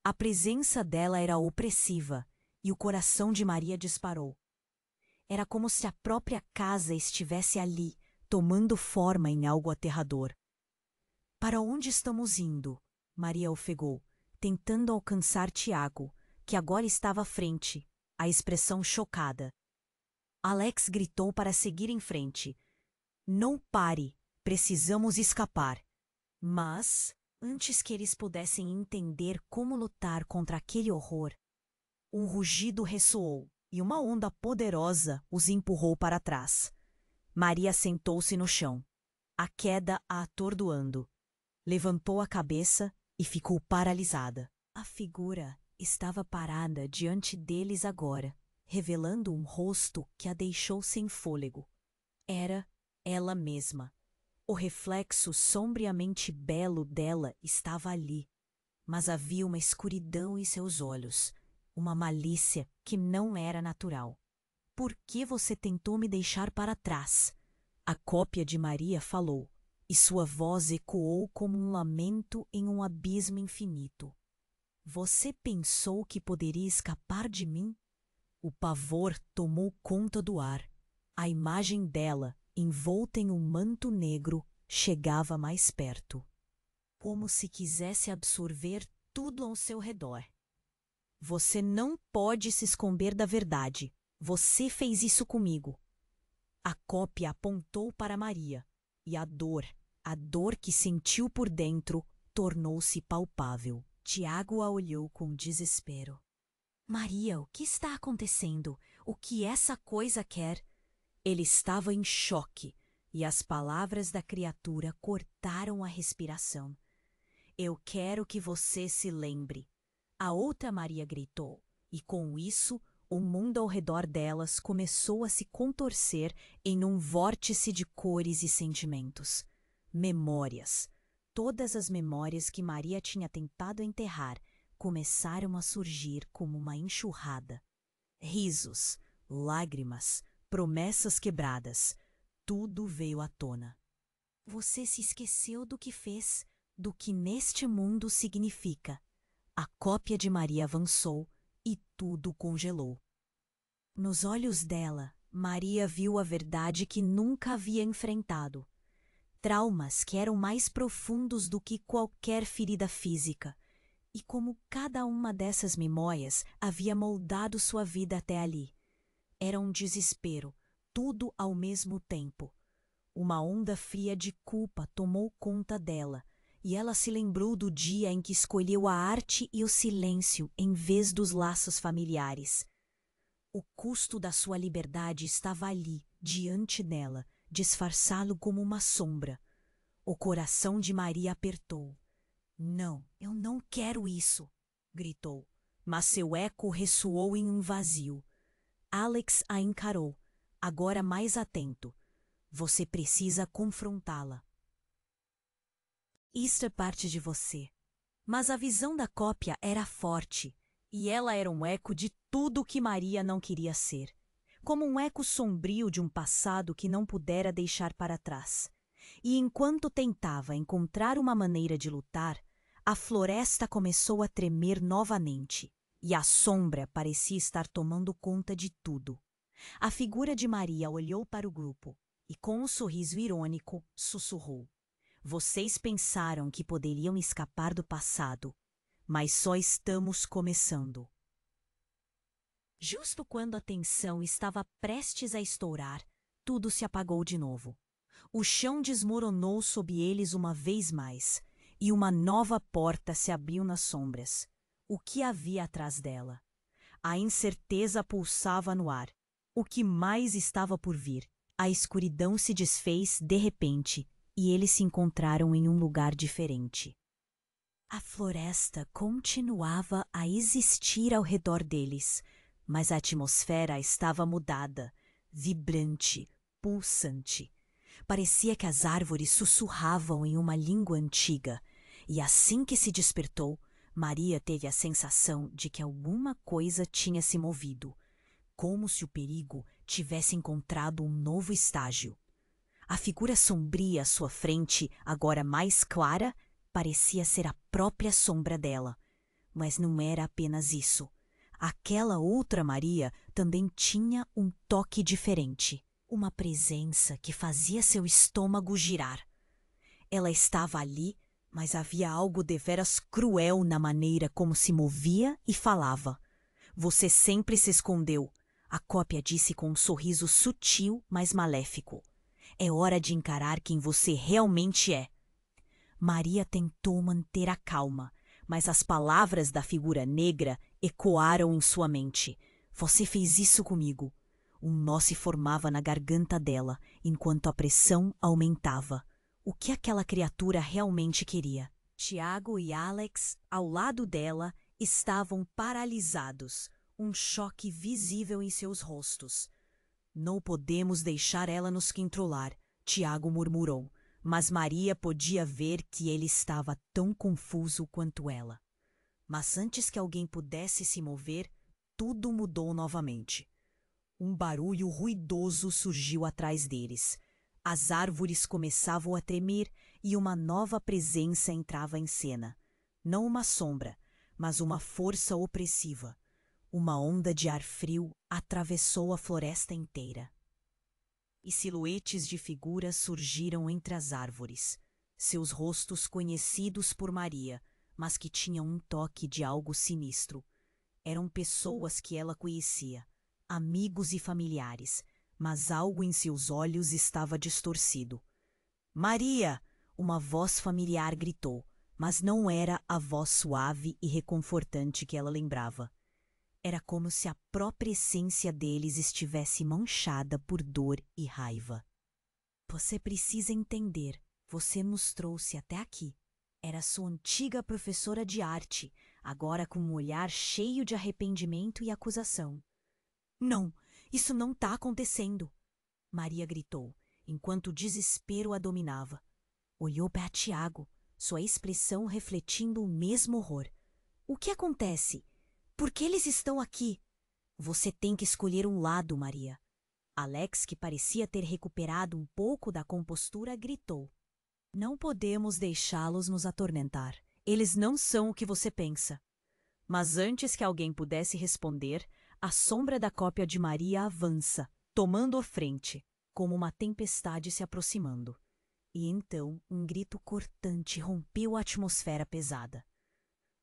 A presença dela era opressiva, e o coração de Maria disparou. Era como se a própria casa estivesse ali, tomando forma em algo aterrador. Para onde estamos indo? Maria ofegou, tentando alcançar Tiago, que agora estava à frente, a expressão chocada. Alex gritou para seguir em frente. Não pare, precisamos escapar. Mas, antes que eles pudessem entender como lutar contra aquele horror, um rugido ressoou e uma onda poderosa os empurrou para trás. Maria sentou-se no chão, a queda a atordoando. Levantou a cabeça e ficou paralisada. A figura estava parada diante deles agora, revelando um rosto que a deixou sem fôlego. Era ela mesma. O reflexo sombriamente belo dela estava ali, mas havia uma escuridão em seus olhos, uma malícia que não era natural. Por que você tentou me deixar para trás? A cópia de Maria falou, e sua voz ecoou como um lamento em um abismo infinito. Você pensou que poderia escapar de mim? O pavor tomou conta do ar. A imagem dela, envolta em um manto negro, chegava mais perto, como se quisesse absorver tudo ao seu redor. Você não pode se esconder da verdade. Você fez isso comigo. A cópia apontou para Maria, e a dor que sentiu por dentro, tornou-se palpável. Tiago a olhou com desespero. Maria, o que está acontecendo? O que essa coisa quer? Ele estava em choque, e as palavras da criatura cortaram a respiração. Eu quero que você se lembre. A outra Maria gritou, e com isso, o mundo ao redor delas começou a se contorcer em um vórtice de cores e sentimentos. Memórias. Todas as memórias que Maria tinha tentado enterrar começaram a surgir como uma enxurrada. Risos, lágrimas, promessas quebradas. Tudo veio à tona. Você se esqueceu do que fez, do que neste mundo significa. A cópia de Maria avançou e tudo congelou. Nos olhos dela, Maria viu a verdade que nunca havia enfrentado. Traumas que eram mais profundos do que qualquer ferida física. E como cada uma dessas memórias havia moldado sua vida até ali. Era um desespero, tudo ao mesmo tempo. Uma onda fria de culpa tomou conta dela, e ela se lembrou do dia em que escolheu a arte e o silêncio em vez dos laços familiares. O custo da sua liberdade estava ali, diante dela, disfarçá-lo como uma sombra. O coração de Maria apertou. Não, eu não quero isso, gritou, mas seu eco ressoou em um vazio. Alex a encarou, agora mais atento. Você precisa confrontá-la. Isto é parte de você. Mas a visão da cópia era forte, e ela era um eco de tudo o que Maria não queria ser, como um eco sombrio de um passado que não pudera deixar para trás. E enquanto tentava encontrar uma maneira de lutar, a floresta começou a tremer novamente, e a sombra parecia estar tomando conta de tudo. A figura de Maria olhou para o grupo e, com um sorriso irônico, sussurrou. Vocês pensaram que poderiam escapar do passado, mas só estamos começando. Justo quando a tensão estava prestes a estourar, tudo se apagou de novo. O chão desmoronou sob eles uma vez mais, e uma nova porta se abriu nas sombras. O que havia atrás dela? A incerteza pulsava no ar. O que mais estava por vir? A escuridão se desfez de repente, e eles se encontraram em um lugar diferente. A floresta continuava a existir ao redor deles, mas a atmosfera estava mudada, vibrante, pulsante. Parecia que as árvores sussurravam em uma língua antiga, e assim que se despertou, Maria teve a sensação de que alguma coisa tinha se movido, como se o perigo tivesse encontrado um novo estágio. A figura sombria à sua frente, agora mais clara, parecia ser a própria sombra dela. Mas não era apenas isso. Aquela outra Maria também tinha um toque diferente, uma presença que fazia seu estômago girar. Ela estava ali, mas havia algo deveras cruel na maneira como se movia e falava. Você sempre se escondeu, a cópia disse com um sorriso sutil, mas maléfico. É hora de encarar quem você realmente é. Maria tentou manter a calma, mas as palavras da figura negra ecoaram em sua mente. Você fez isso comigo. Um nó se formava na garganta dela, enquanto a pressão aumentava. O que aquela criatura realmente queria? Tiago e Alex, ao lado dela, estavam paralisados, um choque visível em seus rostos. Não podemos deixar ela nos controlar, Tiago murmurou, mas Maria podia ver que ele estava tão confuso quanto ela. Mas antes que alguém pudesse se mover, tudo mudou novamente. Um barulho ruidoso surgiu atrás deles. As árvores começavam a tremer e uma nova presença entrava em cena. Não uma sombra, mas uma força opressiva. Uma onda de ar frio atravessou a floresta inteira. E silhuetes de figuras surgiram entre as árvores. Seus rostos conhecidos por Maria, mas que tinham um toque de algo sinistro. Eram pessoas que ela conhecia, amigos e familiares, mas algo em seus olhos estava distorcido. Maria! Uma voz familiar gritou, mas não era a voz suave e reconfortante que ela lembrava. Era como se a própria essência deles estivesse manchada por dor e raiva. Você precisa entender, você nos trouxe até aqui. Era sua antiga professora de arte, agora com um olhar cheio de arrependimento e acusação. Não, isso não está acontecendo! Maria gritou, enquanto o desespero a dominava. Olhou para Tiago, sua expressão refletindo o mesmo horror. O que acontece? Por que eles estão aqui? Você tem que escolher um lado, Maria. Alex, que parecia ter recuperado um pouco da compostura, gritou. Não podemos deixá-los nos atormentar. Eles não são o que você pensa. Mas antes que alguém pudesse responder, a sombra da cópia de Maria avança, tomando a frente, como uma tempestade se aproximando. E então um grito cortante rompeu a atmosfera pesada.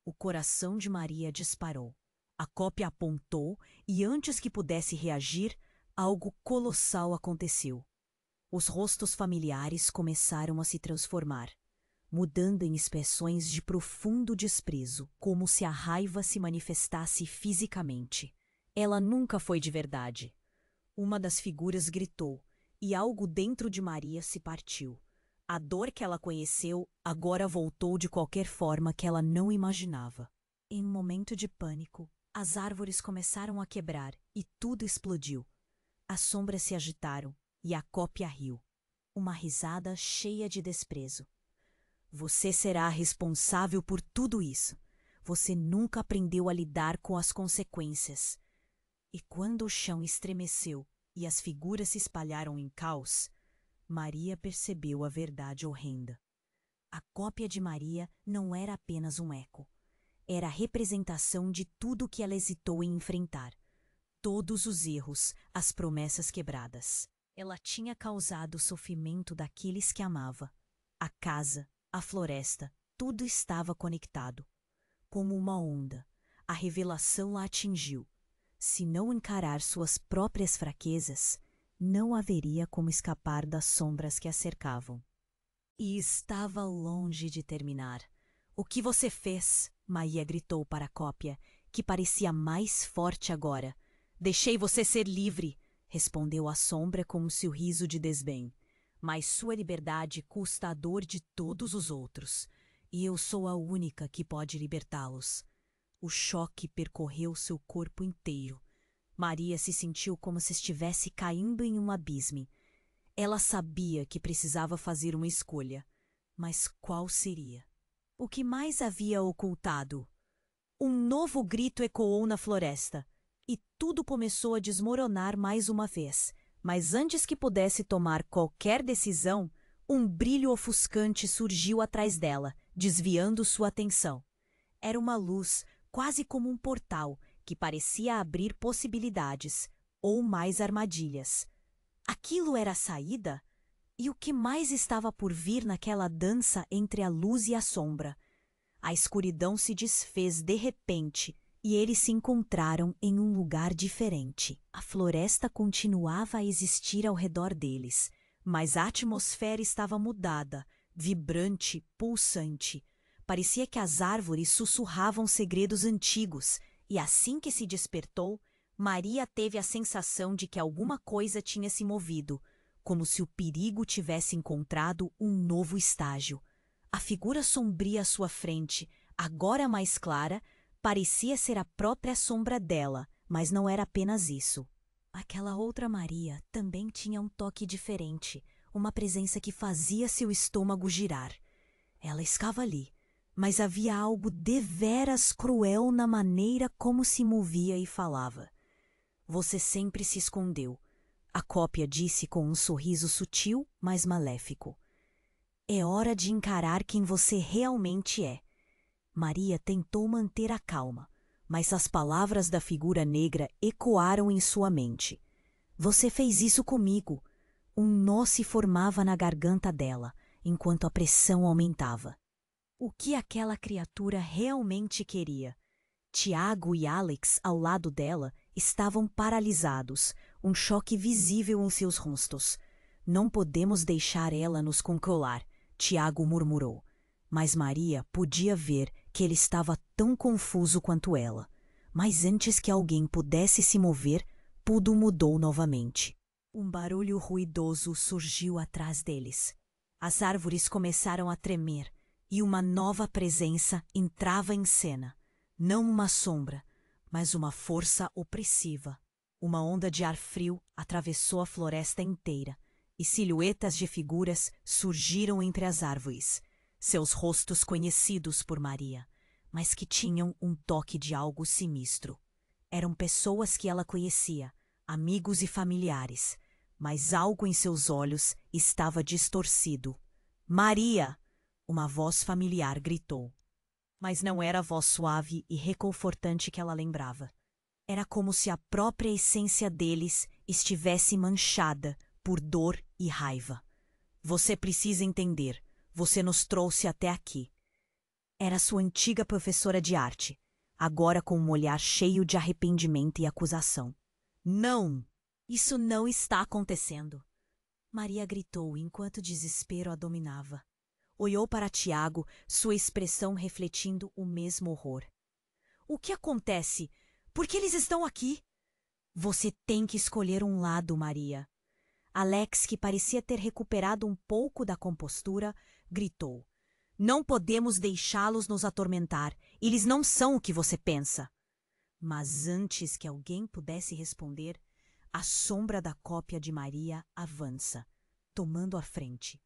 O coração de Maria disparou. A cópia apontou e, antes que pudesse reagir, algo colossal aconteceu. Os rostos familiares começaram a se transformar, mudando em expressões de profundo desprezo, como se a raiva se manifestasse fisicamente. Ela nunca foi de verdade. Uma das figuras gritou, e algo dentro de Maria se partiu. A dor que ela conheceu agora voltou de qualquer forma que ela não imaginava. Em um momento de pânico, as árvores começaram a quebrar e tudo explodiu. As sombras se agitaram e a cópia riu. Uma risada cheia de desprezo. Você será responsável por tudo isso. Você nunca aprendeu a lidar com as consequências. E quando o chão estremeceu e as figuras se espalharam em caos, Maria percebeu a verdade horrenda. A cópia de Maria não era apenas um eco. Era a representação de tudo que ela hesitou em enfrentar. Todos os erros, as promessas quebradas. Ela tinha causado o sofrimento daqueles que amava. A casa, a floresta, tudo estava conectado. Como uma onda, a revelação a atingiu. Se não encarar suas próprias fraquezas, não haveria como escapar das sombras que a cercavam. E estava longe de terminar. O que você fez? Maria gritou para a cópia, que parecia mais forte agora. Deixei você ser livre, respondeu a sombra com um sorriso de desdém. Mas sua liberdade custa a dor de todos os outros. e eu sou a única que pode libertá-los. O choque percorreu seu corpo inteiro. Maria se sentiu como se estivesse caindo em um abismo. Ela sabia que precisava fazer uma escolha, mas qual seria? O que mais havia ocultado? Um novo grito ecoou na floresta, e tudo começou a desmoronar mais uma vez. Mas antes que pudesse tomar qualquer decisão, um brilho ofuscante surgiu atrás dela, desviando sua atenção. Era uma luz, quase como um portal, que parecia abrir possibilidades, ou mais armadilhas. Aquilo era a saída? E o que mais estava por vir naquela dança entre a luz e a sombra? A escuridão se desfez de repente e eles se encontraram em um lugar diferente. A floresta continuava a existir ao redor deles, mas a atmosfera estava mudada, vibrante, pulsante. Parecia que as árvores sussurravam segredos antigos, e assim que se despertou, Maria teve a sensação de que alguma coisa tinha se movido, como se o perigo tivesse encontrado um novo estágio. A figura sombria à sua frente, agora mais clara, parecia ser a própria sombra dela, mas não era apenas isso. Aquela outra Maria também tinha um toque diferente, uma presença que fazia seu estômago girar. Ela estava ali, mas havia algo deveras cruel na maneira como se movia e falava. Você sempre se escondeu, a cópia disse com um sorriso sutil, mas maléfico. É hora de encarar quem você realmente é. Maria tentou manter a calma, mas as palavras da figura negra ecoaram em sua mente. Você fez isso comigo. Um nó se formava na garganta dela, enquanto a pressão aumentava. O que aquela criatura realmente queria? Tiago e Alex, ao lado dela, estavam paralisados, um choque visível em seus rostos. Não podemos deixar ela nos controlar, Tiago murmurou. Mas Maria podia ver que ele estava tão confuso quanto ela. Mas antes que alguém pudesse se mover, tudo mudou novamente. Um barulho ruidoso surgiu atrás deles. As árvores começaram a tremer e uma nova presença entrava em cena. Não uma sombra, mas uma força opressiva. Uma onda de ar frio atravessou a floresta inteira e silhuetas de figuras surgiram entre as árvores. Seus rostos conhecidos por Maria, mas que tinham um toque de algo sinistro. Eram pessoas que ela conhecia, amigos e familiares, mas algo em seus olhos estava distorcido. Maria! Uma voz familiar gritou. Mas não era a voz suave e reconfortante que ela lembrava. Era como se a própria essência deles estivesse manchada por dor e raiva. Você precisa entender. Você nos trouxe até aqui. Era sua antiga professora de arte, agora com um olhar cheio de arrependimento e acusação. Não! Isso não está acontecendo! Maria gritou enquanto o desespero a dominava. Olhou para Tiago, sua expressão refletindo o mesmo horror. O que acontece? Por que eles estão aqui? Você tem que escolher um lado, Maria. Alex, que parecia ter recuperado um pouco da compostura, gritou. Não podemos deixá-los nos atormentar. Eles não são o que você pensa. Mas antes que alguém pudesse responder, a sombra da cópia de Maria avança, tomando a frente,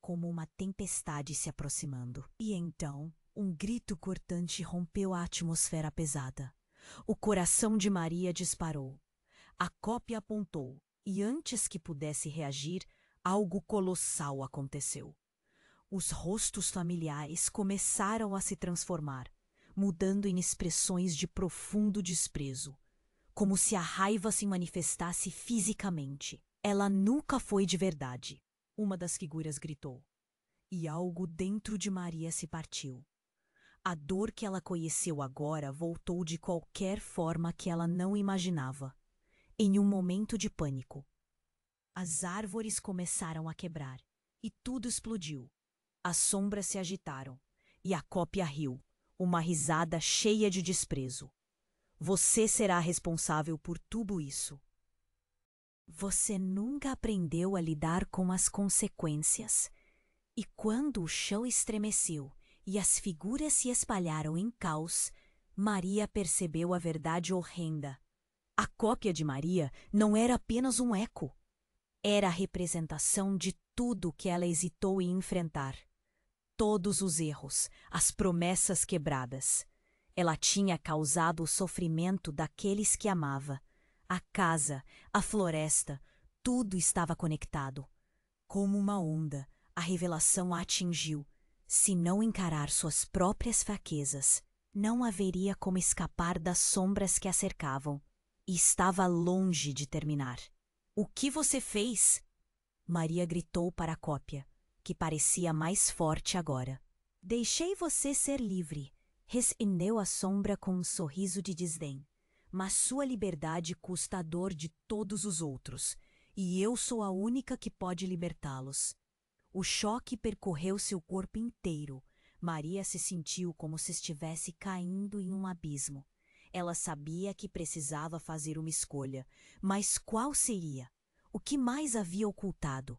como uma tempestade se aproximando. E então, um grito cortante rompeu a atmosfera pesada. O coração de Maria disparou. A cópia apontou, e antes que pudesse reagir, algo colossal aconteceu. Os rostos familiares começaram a se transformar, mudando em expressões de profundo desprezo, como se a raiva se manifestasse fisicamente. Ela nunca foi de verdade, uma das figuras gritou. E algo dentro de Maria se partiu. A dor que ela conheceu agora voltou de qualquer forma que ela não imaginava. Em um momento de pânico, as árvores começaram a quebrar e tudo explodiu. As sombras se agitaram e a cópia riu, uma risada cheia de desprezo. Você será responsável por tudo isso. Você nunca aprendeu a lidar com as consequências. E quando o chão estremeceu e as figuras se espalharam em caos, Maria percebeu a verdade horrenda. A cópia de Maria não era apenas um eco. Era a representação de tudo que ela hesitou em enfrentar. Todos os erros, as promessas quebradas. Ela tinha causado o sofrimento daqueles que amava. A casa, a floresta, tudo estava conectado. Como uma onda, a revelação a atingiu. Se não encarar suas próprias fraquezas, não haveria como escapar das sombras que a cercavam. E estava longe de terminar. "O que você fez?" Maria gritou para a cópia, que parecia mais forte agora. "Deixei você ser livre", respondeu a sombra com um sorriso de desdém. "Mas sua liberdade custa a dor de todos os outros, e eu sou a única que pode libertá-los." O choque percorreu seu corpo inteiro. Maria se sentiu como se estivesse caindo em um abismo. Ela sabia que precisava fazer uma escolha, mas qual seria? O que mais havia ocultado?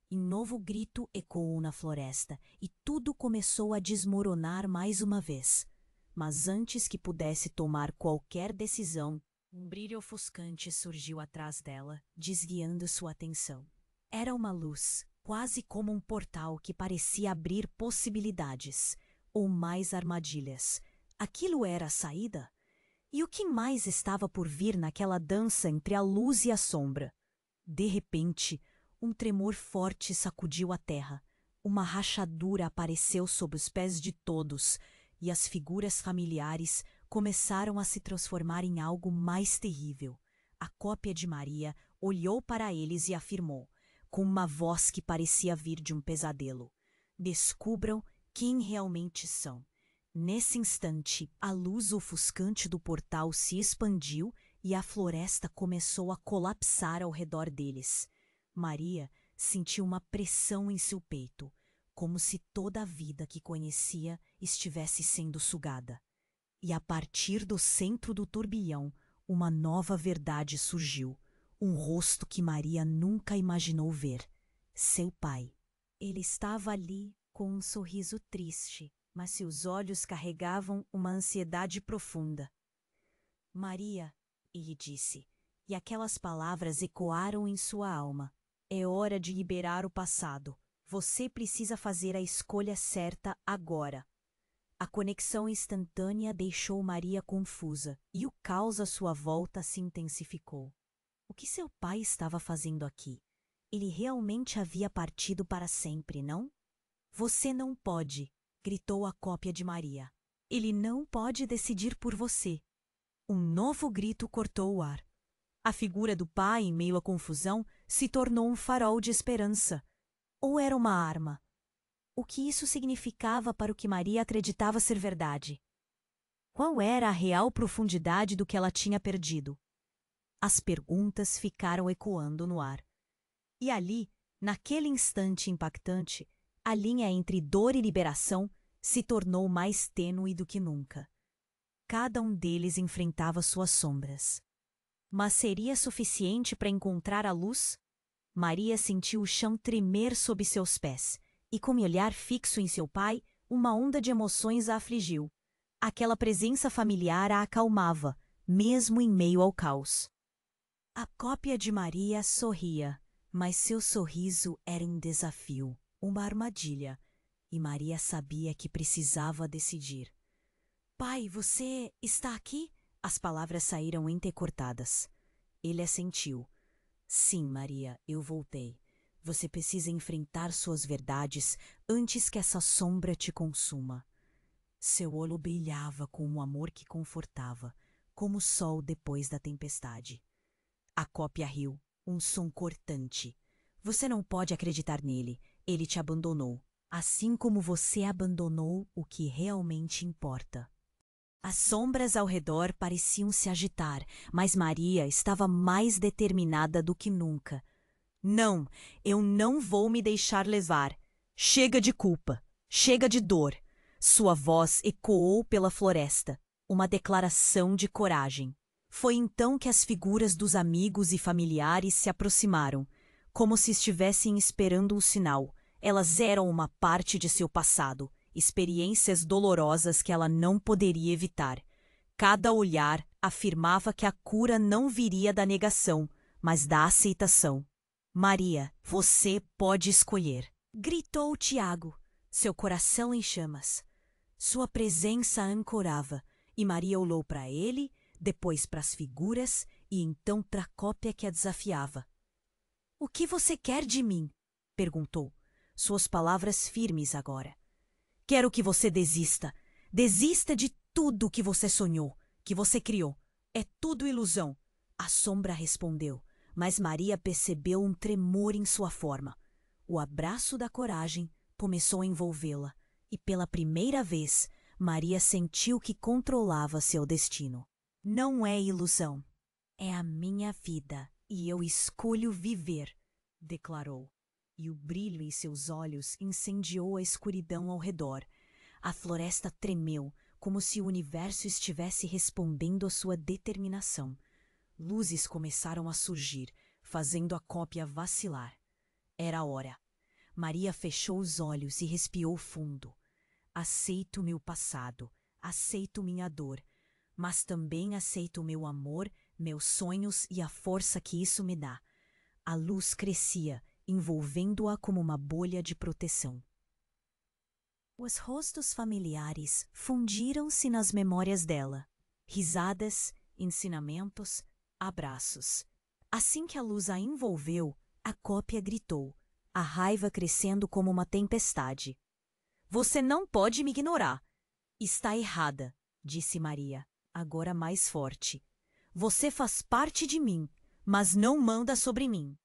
Um novo grito ecoou na floresta e tudo começou a desmoronar mais uma vez. Mas antes que pudesse tomar qualquer decisão, um brilho ofuscante surgiu atrás dela, desviando sua atenção. Era uma luz, quase como um portal que parecia abrir possibilidades, ou mais armadilhas. Aquilo era a saída? E o que mais estava por vir naquela dança entre a luz e a sombra? De repente, um tremor forte sacudiu a terra. Uma rachadura apareceu sob os pés de todos, e as figuras familiares começaram a se transformar em algo mais terrível. A cópia de Maria olhou para eles e afirmou, com uma voz que parecia vir de um pesadelo: "Descubram quem realmente são." Nesse instante, a luz ofuscante do portal se expandiu e a floresta começou a colapsar ao redor deles. Maria sentiu uma pressão em seu peito, como se toda a vida que conhecia estivesse sendo sugada. E a partir do centro do turbilhão, uma nova verdade surgiu, um rosto que Maria nunca imaginou ver: seu pai. Ele estava ali com um sorriso triste, mas seus olhos carregavam uma ansiedade profunda. "Maria", ele disse, e aquelas palavras ecoaram em sua alma. "É hora de liberar o passado. Você precisa fazer a escolha certa agora." A conexão instantânea deixou Maria confusa, e o caos à sua volta se intensificou. O que seu pai estava fazendo aqui? Ele realmente havia partido para sempre, não? "Você não pode", gritou a cópia de Maria. "Ele não pode decidir por você." Um novo grito cortou o ar. A figura do pai, em meio à confusão, se tornou um farol de esperança. Ou era uma arma? O que isso significava para o que Maria acreditava ser verdade? Qual era a real profundidade do que ela tinha perdido? As perguntas ficaram ecoando no ar. E ali, naquele instante impactante, a linha entre dor e liberação se tornou mais tênue do que nunca. Cada um deles enfrentava suas sombras. Mas seria suficiente para encontrar a luz? Maria sentiu o chão tremer sob seus pés, e com o olhar fixo em seu pai, uma onda de emoções a afligiu. Aquela presença familiar a acalmava, mesmo em meio ao caos. A cópia de Maria sorria, mas seu sorriso era um desafio, uma armadilha, e Maria sabia que precisava decidir. "Pai, você está aqui?" As palavras saíram entrecortadas. Ele assentiu. "Sim, Maria, eu voltei. Você precisa enfrentar suas verdades antes que essa sombra te consuma." Seu olho brilhava com um amor que confortava, como o sol depois da tempestade. A cópia riu, um som cortante. "Você não pode acreditar nele. Ele te abandonou, assim como você abandonou o que realmente importa." As sombras ao redor pareciam se agitar, mas Maria estava mais determinada do que nunca. "Não, eu não vou me deixar levar. Chega de culpa, chega de dor." Sua voz ecoou pela floresta, uma declaração de coragem. Foi então que as figuras dos amigos e familiares se aproximaram, como se estivessem esperando um sinal. Elas eram uma parte de seu passado, experiências dolorosas que ela não poderia evitar. Cada olhar afirmava que a cura não viria da negação, mas da aceitação. Maria, você pode escolher, gritou Tiago, seu coração em chamas. Sua presença a ancorava, e Maria olhou para ele, depois para as figuras e então para a cópia que a desafiava. O que você quer de mim? Perguntou, suas palavras firmes agora. Quero que você desista. Desista de tudo que você sonhou, que você criou. É tudo ilusão. A sombra respondeu, mas Maria percebeu um tremor em sua forma. O abraço da coragem começou a envolvê-la, e pela primeira vez, Maria sentiu que controlava seu destino. Não é ilusão. É a minha vida, e eu escolho viver, declarou. E o brilho em seus olhos incendiou a escuridão ao redor. A floresta tremeu, como se o universo estivesse respondendo à sua determinação. Luzes começaram a surgir, fazendo a cópia vacilar. Era a hora. Maria fechou os olhos e respirou fundo. Aceito meu passado, aceito minha dor, mas também aceito meu amor, meus sonhos e a força que isso me dá. A luz crescia, envolvendo-a como uma bolha de proteção. Os rostos familiares fundiram-se nas memórias dela. Risadas, ensinamentos, abraços. Assim que a luz a envolveu, a cópia gritou, a raiva crescendo como uma tempestade. Você não pode me ignorar. Está errada, disse Maria, agora mais forte. Você faz parte de mim, mas não manda sobre mim.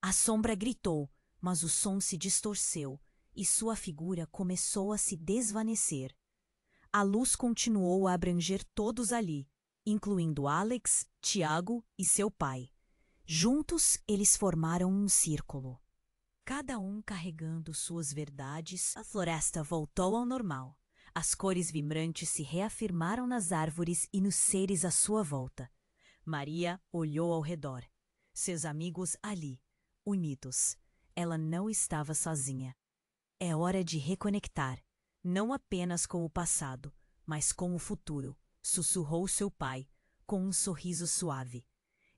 A sombra gritou, mas o som se distorceu e sua figura começou a se desvanecer. A luz continuou a abranger todos ali, incluindo Alex, Tiago e seu pai. Juntos, eles formaram um círculo. Cada um carregando suas verdades, a floresta voltou ao normal. As cores vibrantes se reafirmaram nas árvores e nos seres à sua volta. Maria olhou ao redor. Seus amigos ali, unidos. Ela não estava sozinha. É hora de reconectar, não apenas com o passado, mas com o futuro, sussurrou seu pai, com um sorriso suave.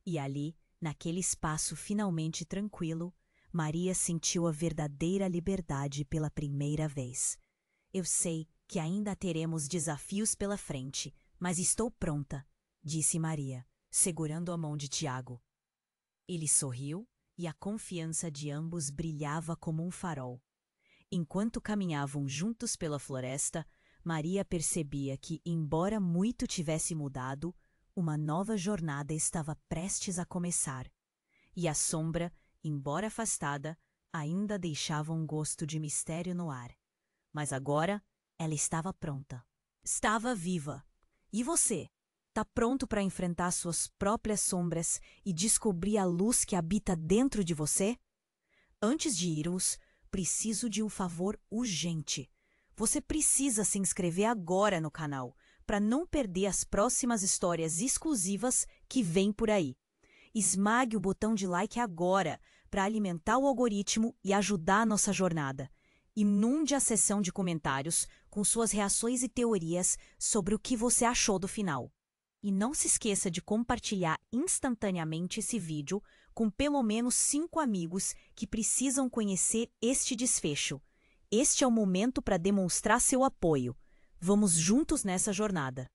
E ali, naquele espaço finalmente tranquilo, Maria sentiu a verdadeira liberdade pela primeira vez. Eu sei que ainda teremos desafios pela frente, mas estou pronta, disse Maria, segurando a mão de Tiago. Ele sorriu e a confiança de ambos brilhava como um farol. Enquanto caminhavam juntos pela floresta, Maria percebia que, embora muito tivesse mudado, uma nova jornada estava prestes a começar. E a sombra, embora afastada, ainda deixava um gosto de mistério no ar. Mas agora, ela estava pronta. Estava viva. E você? Está pronto para enfrentar suas próprias sombras e descobrir a luz que habita dentro de você? Antes de irmos, preciso de um favor urgente. Você precisa se inscrever agora no canal para não perder as próximas histórias exclusivas que vêm por aí. Esmague o botão de like agora para alimentar o algoritmo e ajudar a nossa jornada. Inunde a seção de comentários com suas reações e teorias sobre o que você achou do final. E não se esqueça de compartilhar instantaneamente esse vídeo com pelo menos 5 amigos que precisam conhecer este desfecho. Este é o momento para demonstrar seu apoio. Vamos juntos nessa jornada.